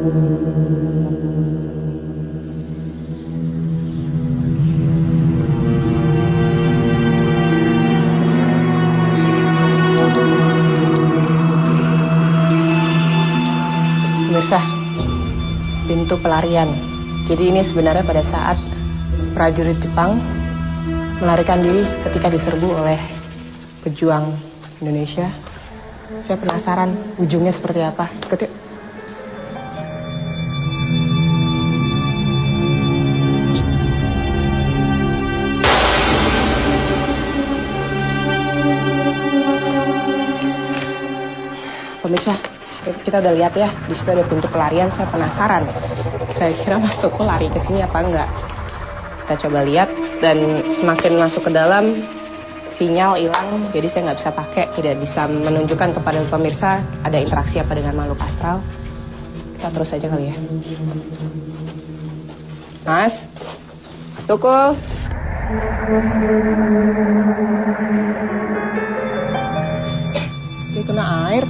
Pemirsa, pintu pelarian. Jadi ini sebenarnya pada saat prajurit Jepang melarikan diri ketika diserbu oleh pejuang Indonesia. Saya penasaran ujungnya seperti apa. Ikut yuk. Pemirsa, kita udah lihat ya, di situ ada pintu pelarian. Saya penasaran, kira-kira Mas Toko lari ke sini apa enggak? Kita coba lihat, dan semakin masuk ke dalam, sinyal hilang, jadi saya nggak bisa pakai, tidak bisa menunjukkan kepada pemirsa ada interaksi apa dengan makhluk astral. Kita terus aja kali ya. Mas Toko. Dia kena air.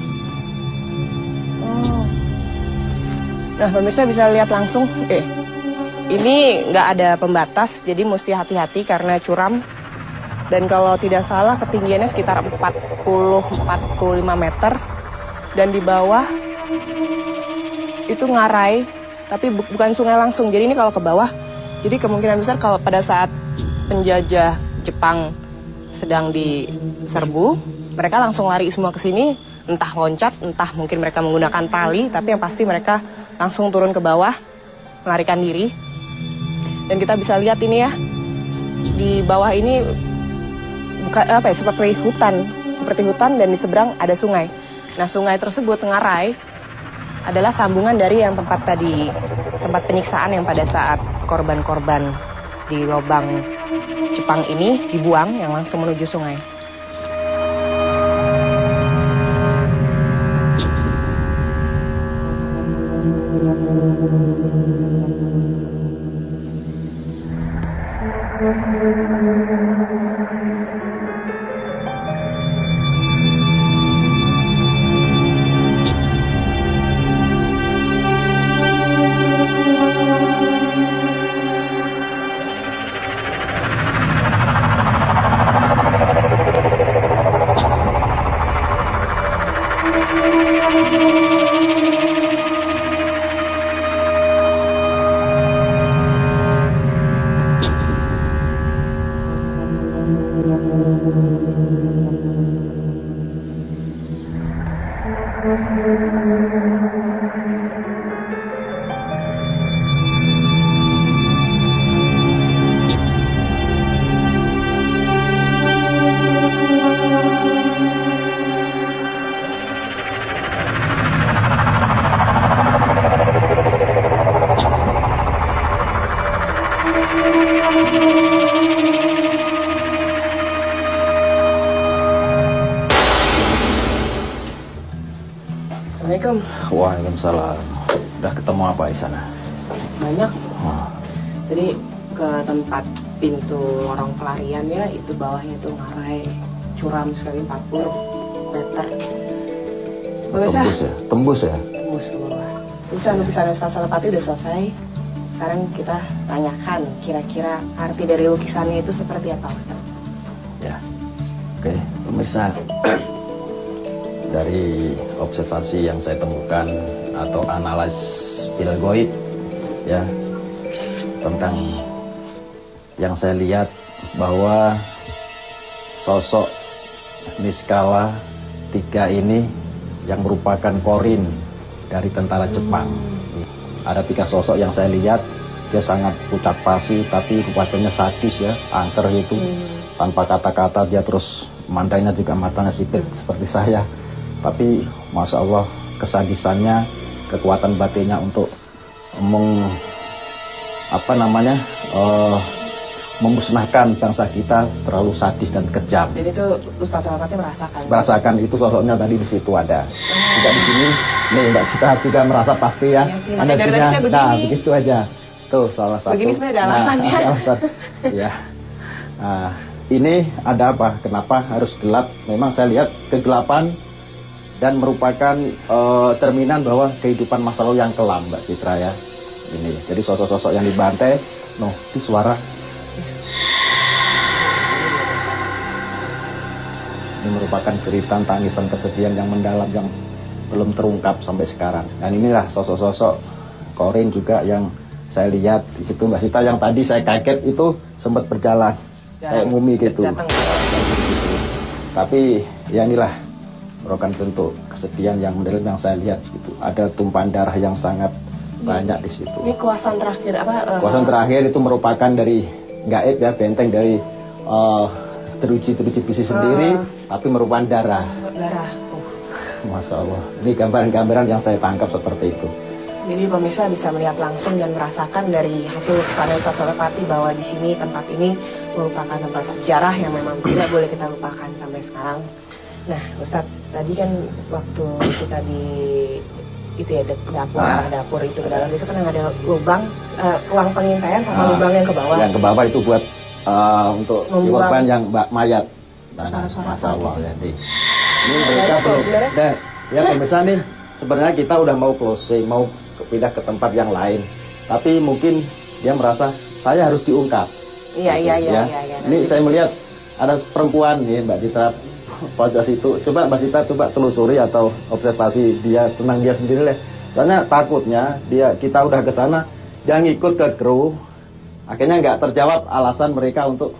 Nah, pemirsa bisa lihat langsung, ini nggak ada pembatas, jadi mesti hati-hati karena curam. Dan kalau tidak salah ketinggiannya sekitar 40-45 meter. Dan di bawah itu ngarai, tapi bukan sungai langsung. Jadi ini kalau ke bawah, jadi kemungkinan besar kalau pada saat penjajah Jepang sedang diserbu, mereka langsung lari semua ke sini, entah loncat, entah mungkin mereka menggunakan tali, tapi yang pasti mereka langsung turun ke bawah, melarikan diri. Dan kita bisa lihat ini ya, di bawah ini bukan apa ya, seperti hutan dan di seberang ada sungai. Nah, sungai tersebut ngarai adalah sambungan dari yang tempat penyiksaan yang pada saat korban-korban di lubang Jepang ini dibuang yang langsung menuju sungai. Assalamualaikum. Waalaikumsalam. Udah ketemu apa di sana? Banyak. Jadi ke tempat pintu lorong pelarian ya, itu bawahnya tuh ngarai, curam sekali 40 meter. Pemirsa? Tembus ya? Tembus ke bawah. Pemirsa, lukisan Ustaz Salepati udah selesai. Sekarang kita tanyakan kira-kira arti dari lukisannya itu seperti apa, Ustaz? Ya. Oke, pemirsa. Dari observasi yang saya temukan atau analisis fil goib ya, tentang yang saya lihat bahwa sosok Niskala 3 ini yang merupakan korin dari tentara Jepang. Ada 3 sosok yang saya lihat, dia sangat pucat pasi tapi wajahnya sadis ya, angker gitu. Tanpa kata-kata dia terus mandangnya juga matanya sipit seperti saya. Tapi Masya Allah kesadisannya, kekuatan batinnya untuk memusnahkan bangsa kita terlalu sadis dan kejam. Jadi itu Ustaz Salepati merasakan? Merasakan itu sosoknya tadi di situ ada. Tidak di sini, nih Mbak Cita juga merasa pasti ya. Iya sih, dari tadi saya begini. Nah begitu aja. Tuh salah satu. Begini sebenarnya ada alasannya. Alasan. Ya. Nah, ini ada apa? Kenapa harus gelap? Memang saya lihat kegelapan dan merupakan cerminan bahwa kehidupan masa lalu yang kelam, Mbak Citra ya. Ini, jadi sosok-sosok yang dibantai, itu suara. Ini merupakan cerita tangisan kesedihan yang mendalam yang belum terungkap sampai sekarang. Dan inilah sosok-sosok Korin juga yang saya lihat di situ, Mbak Citra, yang tadi saya kaget itu sempat berjalan kayak mumi gitu. Tapi ya inilah merupakan bentuk kesedihan yang mendalam yang saya lihat gitu. Ada tumpahan darah yang sangat banyak di situ. Ini kuasan terakhir apa? Kuasan terakhir itu merupakan dari gaib ya, benteng dari teruji besi sendiri, tapi merupakan darah. Darah. Masya Allah. Ini gambaran-gambaran yang saya tangkap seperti itu. Jadi pemirsa bisa melihat langsung dan merasakan dari hasil lukisan Ustadz Solepati bahwa di sini tempat ini merupakan tempat sejarah yang memang tidak boleh kita lupakan sampai sekarang. Nah, Ustadz, tadi kan waktu kita di itu ya dapur itu ke dalam itu kan ada lubang ruang pengintaian sama lubang yang ke bawah. Yang ke bawah itu buat untuk korban yang mayat. Masya Allah ya. Ini mereka belum. Nah, ya pemirsa nih, sebenarnya kita udah mau closing, mau pindah ke tempat yang lain. Tapi mungkin dia merasa saya harus diungkap. Iya. Ini saya melihat ada perempuan nih, Mbak Citra, pojok situ. Coba Mbak Citra telusuri atau observasi dia tentang dia sendiri lah. Soalnya takutnya kita udah ke sana, dia ngikut ke kru, akhirnya nggak terjawab alasan mereka untuk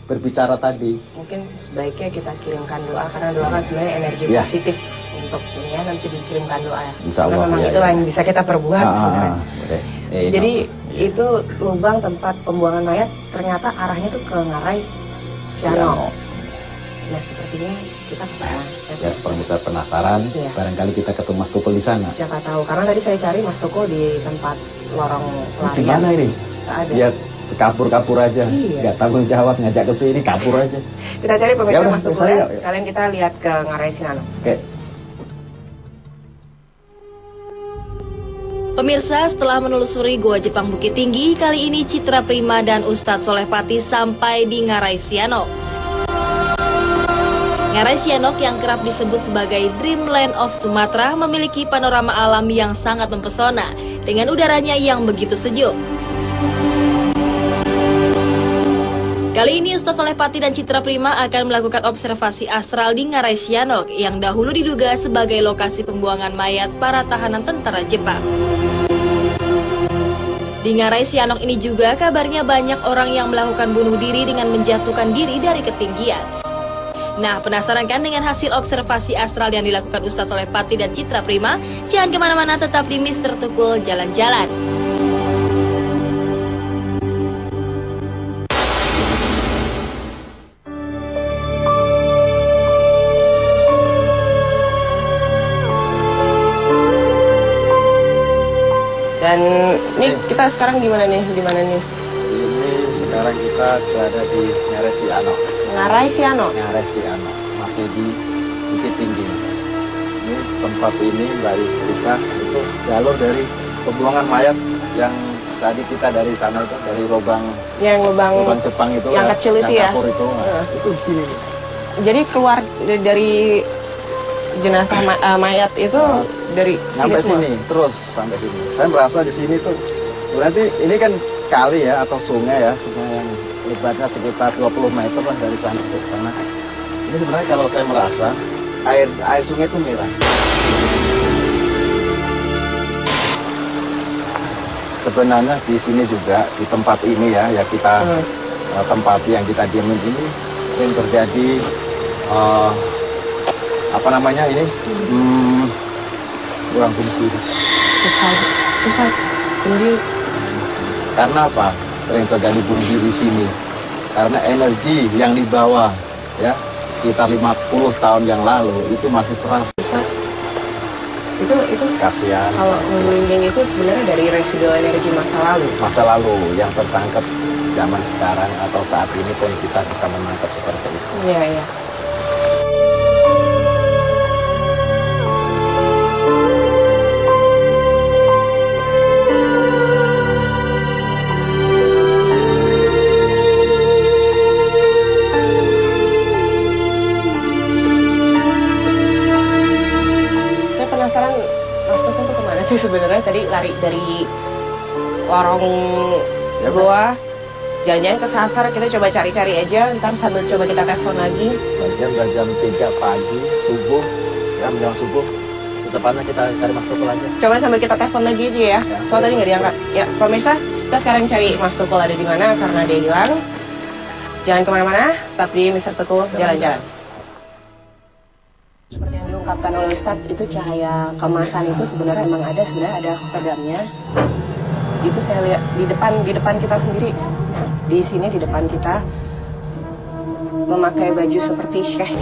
berbicara tadi. Mungkin sebaiknya kita kirimkan doa, karena doa kan sebenarnya energi positif untuk ini ya, nanti dikirimkan doa ya. Insya Allah, memang itulah yang bisa kita perbuat sebenarnya. Jadi itu lubang tempat pembuangan mayat ternyata arahnya tuh ke Ngarai Siano. Nah, sepertinya kita ke sana. Ya, pemirsa penasaran, barangkali kita ketemu Mas Tukul di sana. Siapa tahu, karena tadi saya cari Mas Tukul di tempat lorong pelarian. Di mana ini? Nggak ada. Dia kabur aja, nggak tanggung jawab, ngajak ke sini kabur aja. Kita cari pemirsa Mas Tukul ya. Sekalian kita lihat ke Ngarai Siano. Oke. Pemirsa, setelah menelusuri Gua Jepang Bukit Tinggi, kali ini Citra Prima dan Ustadz Solepati sampai di Ngarai Sianok. Ngarai Sianok yang kerap disebut sebagai Dreamland of Sumatera memiliki panorama alam yang sangat mempesona dengan udaranya yang begitu sejuk. Kali ini Ustadz Solepati dan Citra Prima akan melakukan observasi astral di Ngarai Sianok yang dahulu diduga sebagai lokasi pembuangan mayat para tahanan tentara Jepang. Di Ngarai Sianok ini juga kabarnya banyak orang yang melakukan bunuh diri dengan menjatuhkan diri dari ketinggian. Nah, penasaran kan dengan hasil observasi astral yang dilakukan Ustadz Solepati dan Citra Prima? Jangan kemana-mana, tetap di Mr. Tukul Jalan-Jalan. Dan ini kita sekarang gimana nih? Di mana nih? Ini sekarang kita berada di Ngarai Sianok. Ngarai Sianok. Ngarai Sianok, masih di Bukit Tinggi. Ini tempat ini Mbak Rika itu jalur dari pembuangan mayat yang tadi kita dari sana itu, dari lubang Jepang itu, yang kecil itu ya. Itu, itu di sini. Jadi keluar dari jenazah mayat itu dari sampai sini terus sampai sini. Saya merasa di sini tuh berarti ini kan kali ya atau sungai ya, sungai yang lebarnya sekitar 20 meter lah dari sana ke sana. Ini sebenarnya kalau saya merasa air sungai itu merah. Sebenarnya di sini juga di tempat ini ya kita tempat yang kita diamin ini sering terjadi apa namanya ini kurang bunuh susah bunuh. Karena apa sering terjadi bunuh diri di sini? Karena energi yang dibawa ya sekitar 50 tahun yang lalu itu masih terasa. Itu kasihan. Kalau membimbing itu sebenarnya dari residual energi masa lalu yang tertangkap zaman sekarang atau saat ini pun kita bisa menangkap seperti itu. Iya. sebenarnya tadi lari dari lorong goa. Jangan-jangan kesasar, kita coba cari-cari aja, ntar sambil coba kita telepon lagi. Bagian udah jam 3 pagi, subuh, ya menjelang subuh. Secepatnya kita cari Mas Tukul aja. Coba sambil kita telepon lagi aja ya. Soal tadi nggak diangkat. Ya, pemirsa, kita sekarang cari Mas Tukul ada di mana karena dia hilang. Jangan kemana-mana, tetap di Mr. Tukul jalan-jalan. Seperti yang diungkapkan oleh Ustadz, itu cahaya kemasan itu sebenarnya emang ada, peredamnya. Itu saya lihat di depan kita sendiri. Di sini di depan kita memakai baju seperti syekh.